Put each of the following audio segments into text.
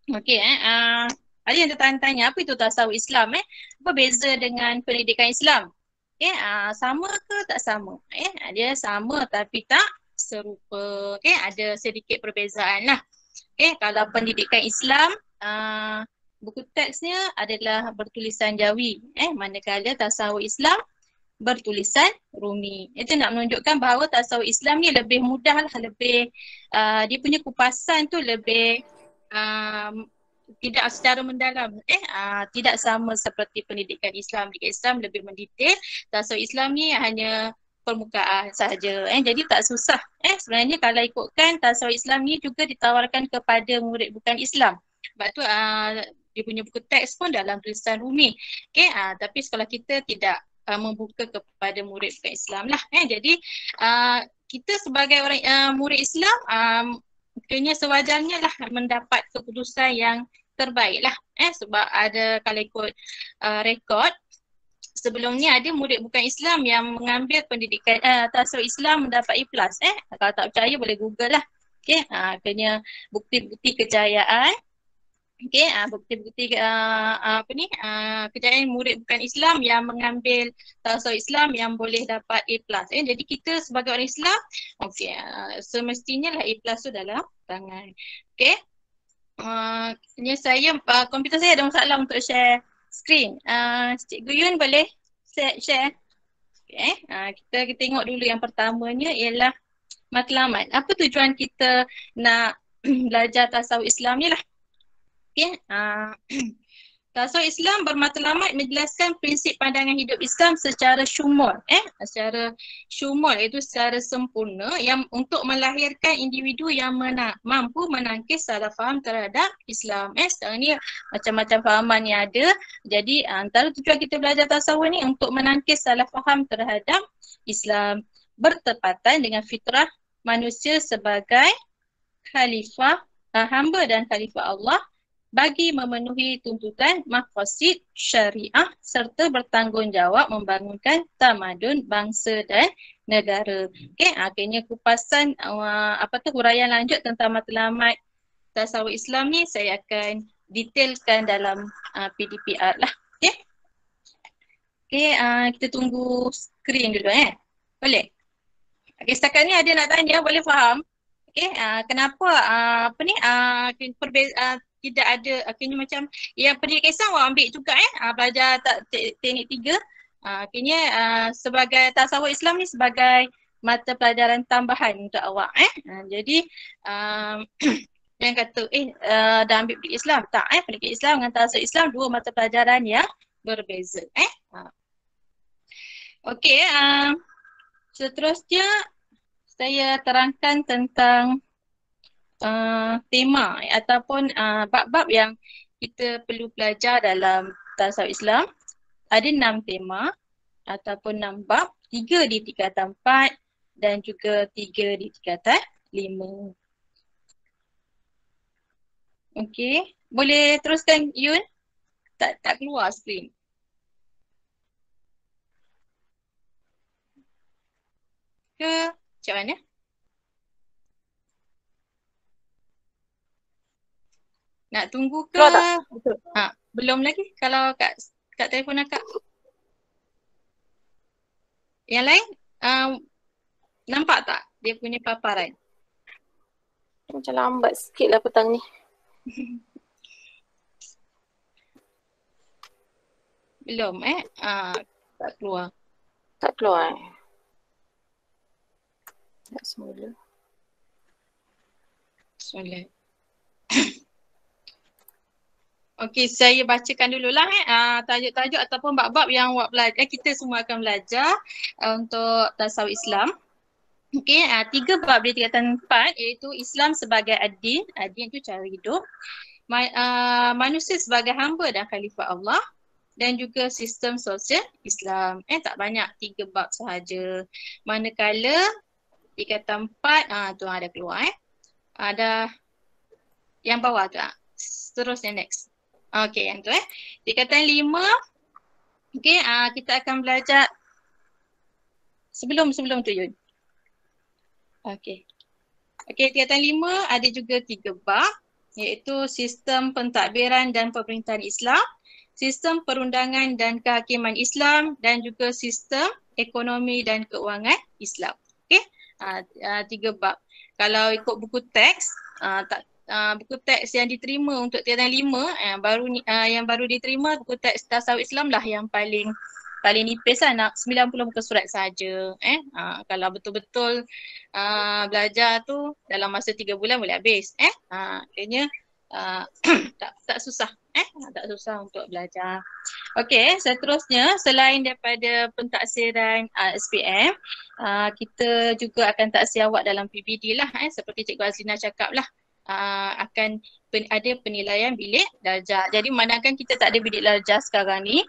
Okey ada yang tertanya-tanya apa itu tasawuf Islam Apa beza dengan pendidikan Islam? Okey sama ke tak sama? Dia sama tapi tak serupa. Okey ada sedikit perbezaan lah. Okey kalau pendidikan Islam buku teksnya adalah bertulisan Jawi manakala tasawuf Islam bertulisan Rumi. Itu nak menunjukkan bahawa tasawuf Islam ni lebih mudah lah, lebih dia punya kupasan tu lebih tidak secara mendalam tidak sama seperti pendidikan Islam. Pendidikan Islam lebih mendetail, tasawuf Islam ni hanya permukaan sahaja jadi tak susah. Sebenarnya kalau ikutkan tasawuf Islam ni juga ditawarkan kepada murid bukan Islam. Sebab tu dia punya buku teks pun dalam tulisan Rumi. Okey tapi sekolah kita tidak membuka kepada murid bukan Islam lah. Jadi kita sebagai orang murid Islam kena sewajarnya lah mendapat keputusan yang terbaik lah. Sebab ada kalau ikut rekod sebelum ni ada murid bukan Islam yang mengambil pendidikan tasawuf Islam mendapat A+. Kalau tak percaya boleh Google lah. Okay, kena bukti-bukti kejayaan. Okey, bukti-bukti kejayaan murid bukan Islam yang mengambil tasawuf Islam yang boleh dapat A+. Jadi kita sebagai orang Islam, okey, semestinya lah A+ tu dalam tangan. Okey. Ini saya komputer saya ada masalah untuk share screen. Cikgu Yun boleh share? Okay. Kita tengok dulu yang pertamanya ialah matlamat. Apa tujuan kita nak belajar tasawuf Islam ni lah? Okay. Tasawuf Islam bermatlamat menjelaskan prinsip pandangan hidup Islam secara syumul. Secara syumul iaitu secara sempurna yang untuk melahirkan individu yang mampu menangkis salah faham terhadap Islam. Sekarang ni macam-macam fahaman yang ada. Jadi antara tujuan kita belajar tasawuf ni untuk menangkis salah faham terhadap Islam bertepatan dengan fitrah manusia sebagai khalifah, hamba dan khalifah Allah bagi memenuhi tuntutan maqasid syariah serta bertanggungjawab membangunkan tamadun bangsa dan negara. Okey, akhirnya kupasan huraian lanjut tentang matlamat tasawuf Islam ni saya akan detailkan dalam PDPR lah. Okey. Okey, kita tunggu skrin dulu Boleh? Okey, setakat ni ada nak tanya, boleh faham? Okey, kenapa tidak ada akhirnya macam yang pendidikan Islam awak ambil juga belajar teknik 3. Akhirnya sebagai tasawuf Islam ni sebagai mata pelajaran tambahan untuk awak jadi yang kata dah ambil pendidikan Islam tak pendidikan Islam dengan tasawuf Islam dua mata pelajaran yang berbeza Okey, seterusnya saya terangkan tentang tema ataupun bab-bab yang kita perlu belajar dalam tasawuf Islam. Ada 6 tema ataupun 6 bab, 3 di tingkatan 4 dan juga 3 di tingkatan 5. Okey, boleh teruskan Yun? Tak keluar skrin. Ke macam mana? Nak tunggu ke? Betul. Belum lagi kalau kat telefon akak. Yang lain nampak tak dia punya paparan? Macam lambat sikit lah petang ni. Belum tak keluar. Tak keluar Tak semula. Soalan. Okey, saya bacakan dululah tajuk-tajuk ataupun bab-bab yang awak belajar. Kita semua akan belajar untuk tasawuf Islam. Okey, 3 bab di tingkatan 4 iaitu Islam sebagai ad-din. Ad-din itu cara hidup. Manusia sebagai hamba dan khalifah Allah dan juga sistem sosial Islam. Tak banyak 3 bab sahaja. Manakala tingkatan 4 tu ada keluar Ada yang bawah tu seterusnya next. Okey, yang tu tingkatan 5. Okey, kita akan belajar sebelum tu Yun. Okey. Okey, tingkatan 5 ada juga 3 bab. iaitu sistem pentadbiran dan pemerintahan Islam, sistem perundangan dan kehakiman Islam dan juga sistem ekonomi dan keuangan Islam. Okey, 3 bab. Kalau ikut buku teks, buku teks yang diterima untuk tingkatan 5, yang baru diterima buku teks Tasawuf Islam lah yang paling nipis lah, nak 90 muka surat saja. Kalau betul-betul belajar tu dalam masa 3 bulan boleh habis. Kayaknya tak susah. Tak susah untuk belajar. Okey, seterusnya selain daripada pentaksiran SPM, kita juga akan taksir awak dalam PBD lah, seperti Cikgu Azlina cakap lah. Akan ada penilaian bilik darjah. Jadi manakala kita tak ada bilik darjah sekarang ni,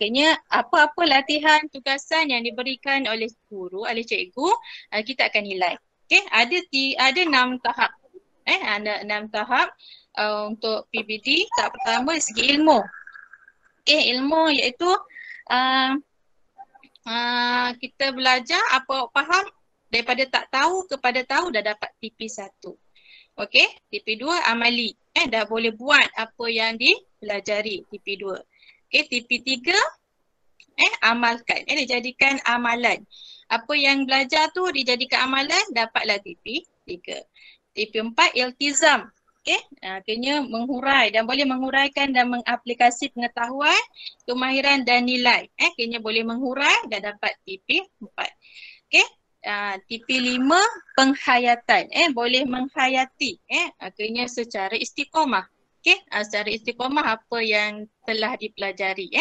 kayaknya apa-apa latihan tugasan yang diberikan oleh guru, oleh cikgu, kita akan nilai. Okey, ada 6 tahap. Ada 6 tahap untuk PBD. Tahap pertama dari segi ilmu. Okey, ilmu iaitu kita belajar apa faham, daripada tak tahu kepada tahu dah dapat TP1. Okey, TP2 amali. Dah boleh buat apa yang dipelajari TP2. Okey, TP3 amalkan. Dijadikan amalan. Apa yang belajar tu dijadikan amalan, dapatlah TP3. TP4 iltizam. Okey, akhirnya menghurai dan boleh menguraikan dan mengaplikasi pengetahuan, kemahiran dan nilai. Akhirnya boleh menghurai dan dapat TP4. Okey. TP5 penghayatan, boleh menghayati, akhirnya secara istiqamah. Okey, secara istiqamah apa yang telah dipelajari.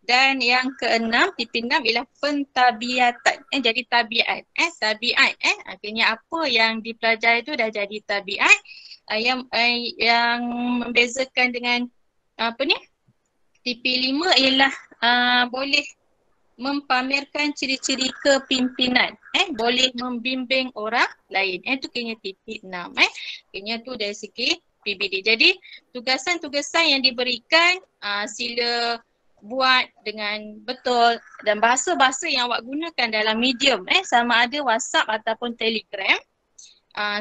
Dan yang keenam, TP6 ialah pentabiatan, jadi tabiat. Tabiat, akhirnya apa yang dipelajari itu dah jadi tabiat. Yang membezakan dengan TP5 ialah boleh mempamerkan ciri-ciri kepimpinan, boleh membimbing orang lain. Itu kena TP6. Kena tu dari segi PBD. Jadi tugasan-tugasan yang diberikan sila buat dengan betul, dan bahasa-bahasa yang awak gunakan dalam medium, sama ada WhatsApp ataupun Telegram,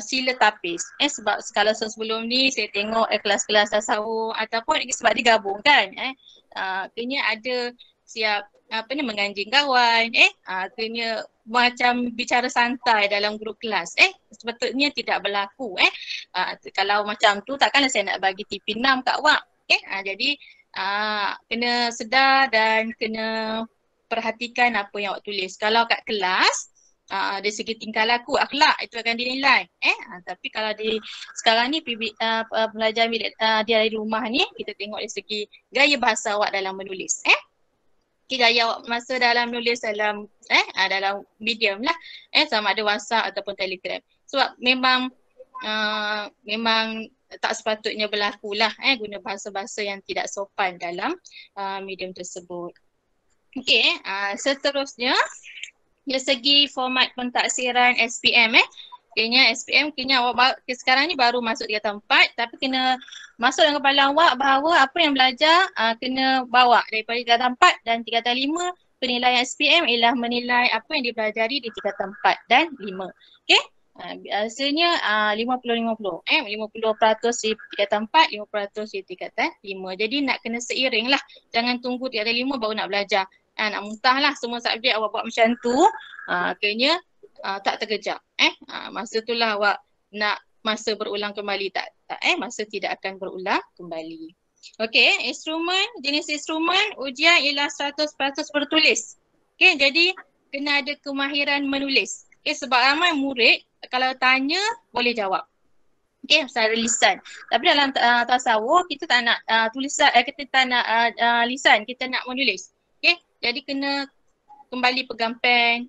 sila tapis. Sebab kalau sebelum ni saya tengok kelas-kelas tasawuf ataupun sebab digabungkan, kena ada siap menganjing kawan, kena macam bicara santai dalam grup kelas. Sepatutnya tidak berlaku. Kalau macam tu takkanlah saya nak bagi TP6 kat awak. Jadi kena sedar dan kena perhatikan apa yang awak tulis. Kalau kat kelas, dari segi tingkah laku, akhlak, itu akan dinilai. Tapi kalau sekarang ni pelajaran bilik dari rumah ni, kita tengok dari segi gaya bahasa awak dalam menulis. Gaya awak masa dalam menulis dalam medium lah, sama ada WhatsApp ataupun Telegram. Sebab memang tak sepatutnya berlaku lah, guna bahasa-bahasa yang tidak sopan dalam medium tersebut. Okey, seterusnya dari segi format pentaksiran SPM, kena SPM awak sekarang ni baru masuk tingkatan 4, tapi kena masuk dalam kepala awak bahawa apa yang belajar kena bawa daripada tingkatan 4 dan tingkatan 5. Penilaian SPM ialah menilai apa yang dipelajari di tingkatan 4 dan 5. Okey? Biasanya 50-50. 50% di tingkatan 4, 50% di tingkatan 5. Jadi nak kena seiring lah. Jangan tunggu tingkatan 5 baru nak belajar. Nak muntah lah semua subjek awak buat macam tu. Kayaknya tak terkejap. Masa itulah awak nak masa berulang kembali, tak masa tidak akan berulang kembali. Okey, jenis instrumen ujian ialah 100% bertulis. Okey, jadi kena ada kemahiran menulis. Okey, sebab ramai murid kalau tanya boleh jawab. Okey, secara lisan. Tapi dalam tasawuf kita tak nak tulisan, kita tak nak lisan, kita nak menulis. Okey, jadi kena kembali pegang pen.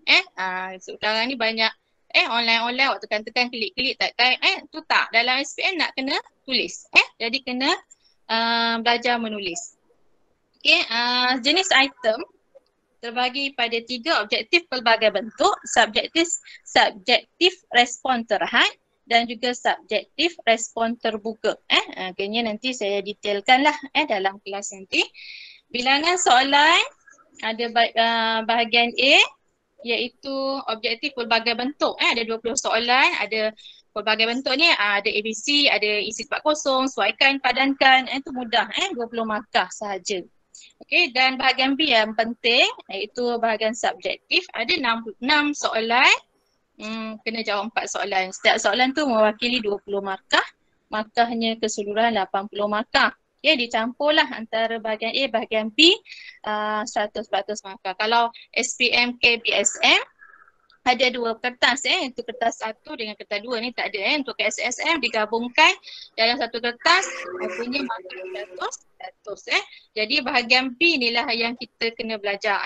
Sekarang ni banyak online waktu tekan klik tak tu tak. Dalam SPM nak kena tulis. Jadi kena belajar menulis. Okey, jenis item terbagi pada 3 objektif pelbagai bentuk, subjektif respon terhad dan juga subjektif respon terbuka. Kayaknya nanti saya detailkan lah dalam kelas nanti. Bilangan soalan ada bahagian A iaitu objektif pelbagai bentuk. Ada 20 soalan, ada pelbagai bentuk ni ada ABC, ada isi tempat kosong, sesuaikan, padankan, itu mudah 20 markah sahaja. Okey, dan bahagian B yang penting iaitu bahagian subjektif, ada 6 soalan. Kena jawab 4 soalan. Setiap soalan tu mewakili 20 markah. Markahnya keseluruhan 80 markah. Okey, dicampurlah antara bahagian A, bahagian B 100% markah. Kalau SPM, KBSM ada 2 kertas untuk kertas 1 dengan kertas 2 ni tak ada untuk SSM digabungkan dalam satu kertas artinya markah 100%. Jadi bahagian B inilah yang kita kena belajar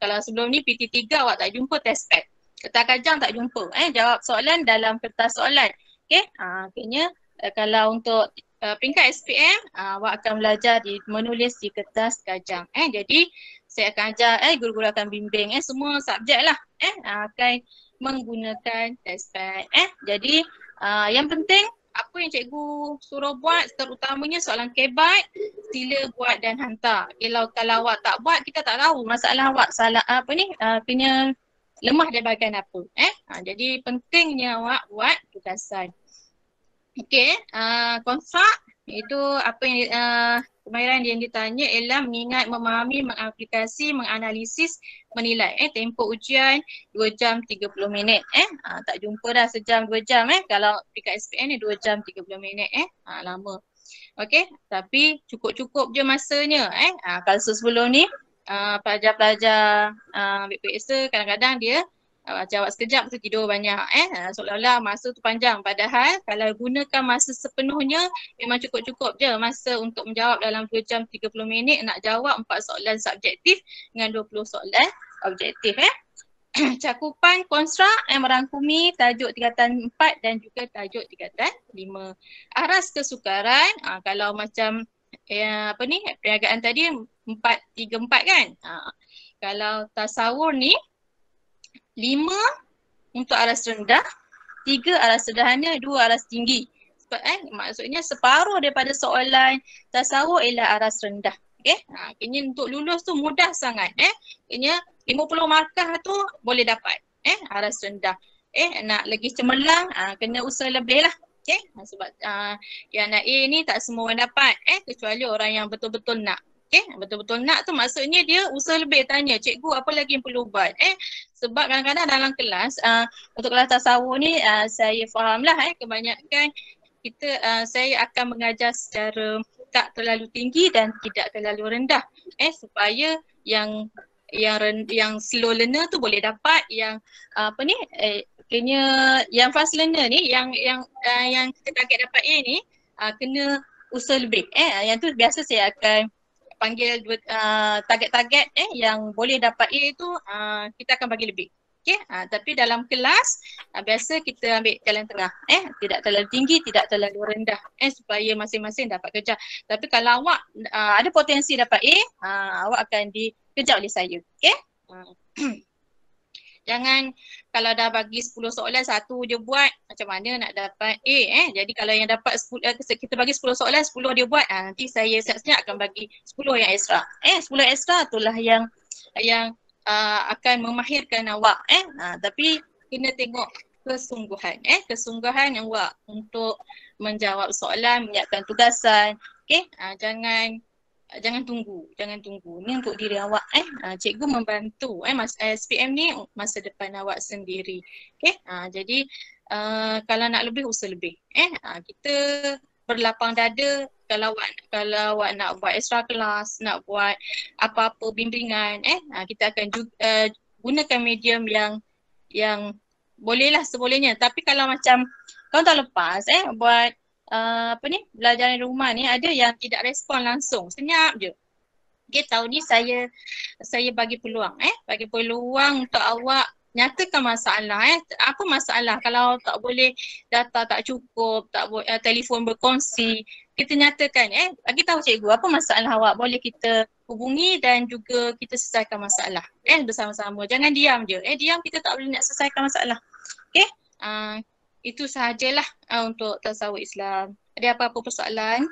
kalau sebelum ni PT3 awak tak jumpa test pad. Kertas kajang tak jumpa jawab soalan dalam kertas soalan. Okey, akhirnya kalau untuk peringkat SPM awak akan belajar menulis di kertas kajang. Jadi saya akan ajar guru-guru akan bimbing semua subjek lah akan menggunakan test pad. Jadi yang penting apa yang cikgu suruh buat terutamanya soalan KBIT sila buat dan hantar. Kalau awak tak buat kita tak tahu masalah awak salah punya lemah di bahagian apa. Jadi pentingnya awak buat tugasan. Okey, konstrak itu apa yang kemahiran yang ditanya ialah mengingat, memahami, mengaplikasi, menganalisis, menilai. Tempoh ujian 2 jam 30 minit. Tak jumpa dah sejam 2 jam kalau dekat SPM ni 2 jam 30 minit lama. Okey, tapi cukup-cukup je masanya kalau sebelum ni pelajar-pelajar ambil periksa kadang-kadang dia jawab sekejap tu tidur banyak seolah-olah masa tu panjang padahal kalau gunakan masa sepenuhnya memang cukup-cukup je masa untuk menjawab dalam 2 jam 30 minit nak jawab 4 soalan subjektif dengan 20 soalan objektif Cakupan konstrak merangkumi tajuk tingkatan 4 dan juga tajuk tingkatan 5. Aras kesukaran kalau macam perniagaan tadi 4-3-4 kan. Kalau tasawur ni 5 untuk aras rendah, 3 aras sederhana, 2 aras tinggi. Maksudnya separuh daripada soalan tasawur ialah aras rendah. Okey. Kena untuk lulus tu mudah sangat. Kena 50 markah tu boleh dapat. Aras rendah. Nak lagi cemerlang kena usaha lebih lah. Okey. Sebab yang nak A ni tak semua orang dapat. Kecuali orang yang betul-betul nak. Betul-betul nak tu maksudnya dia usaha lebih tanya, cikgu apa lagi yang perlu buat. Sebab kadang-kadang dalam kelas, untuk kelas tasawur ni saya fahamlah kebanyakan saya akan mengajar secara tak terlalu tinggi dan tidak terlalu rendah. Supaya yang slow learner tu boleh dapat, yang yang fast learner ni yang kita target dapat A ni kena usaha lebih. Yang tu biasa saya akan panggil target-target yang boleh dapat A itu kita akan bagi lebih. Okey, tapi dalam kelas biasa kita ambil jalan tengah. Tidak terlalu tinggi, tidak terlalu rendah supaya masing-masing dapat kejar. Tapi kalau awak ada potensi dapat A, awak akan dikejar oleh saya. Okey? Jangan kalau dah bagi 10 soalan satu je buat, macam mana nak dapat A Jadi kalau yang dapat 10, kita bagi 10 soalan 10 dia buat, nanti saya siap-siap akan bagi 10 yang ekstra. 10 ekstra itulah yang akan memahirkan awak. Tapi kena tengok kesungguhan. Kesungguhan awak untuk menjawab soalan, menyiapkan tugasan. Okey, jangan tunggu. Ni untuk diri awak. Cikgu membantu. SPM ni masa depan awak sendiri. Okey, jadi kalau nak lebih, usaha lebih. Kita berlapang dada kalau awak nak buat extra kelas, nak buat apa-apa bimbingan, kita akan gunakan medium yang bolehlah sebolehnya. Tapi kalau macam tahun lepas buat belajar di rumah ni ada yang tidak respon langsung, senyap je. Okay, tahun ni saya bagi peluang bagi peluang untuk awak nyatakan masalah. Apa masalah? Kalau tak boleh data tak cukup, tak boleh telefon berkongsi, kita nyatakan bagi tahu cikgu apa masalah awak, boleh kita hubungi dan juga kita selesaikan masalah bersama-sama. Jangan diam je. Diam kita tak boleh nak selesaikan masalah. Okey? Itu sahajalah untuk tasawuf Islam. Ada apa-apa persoalan?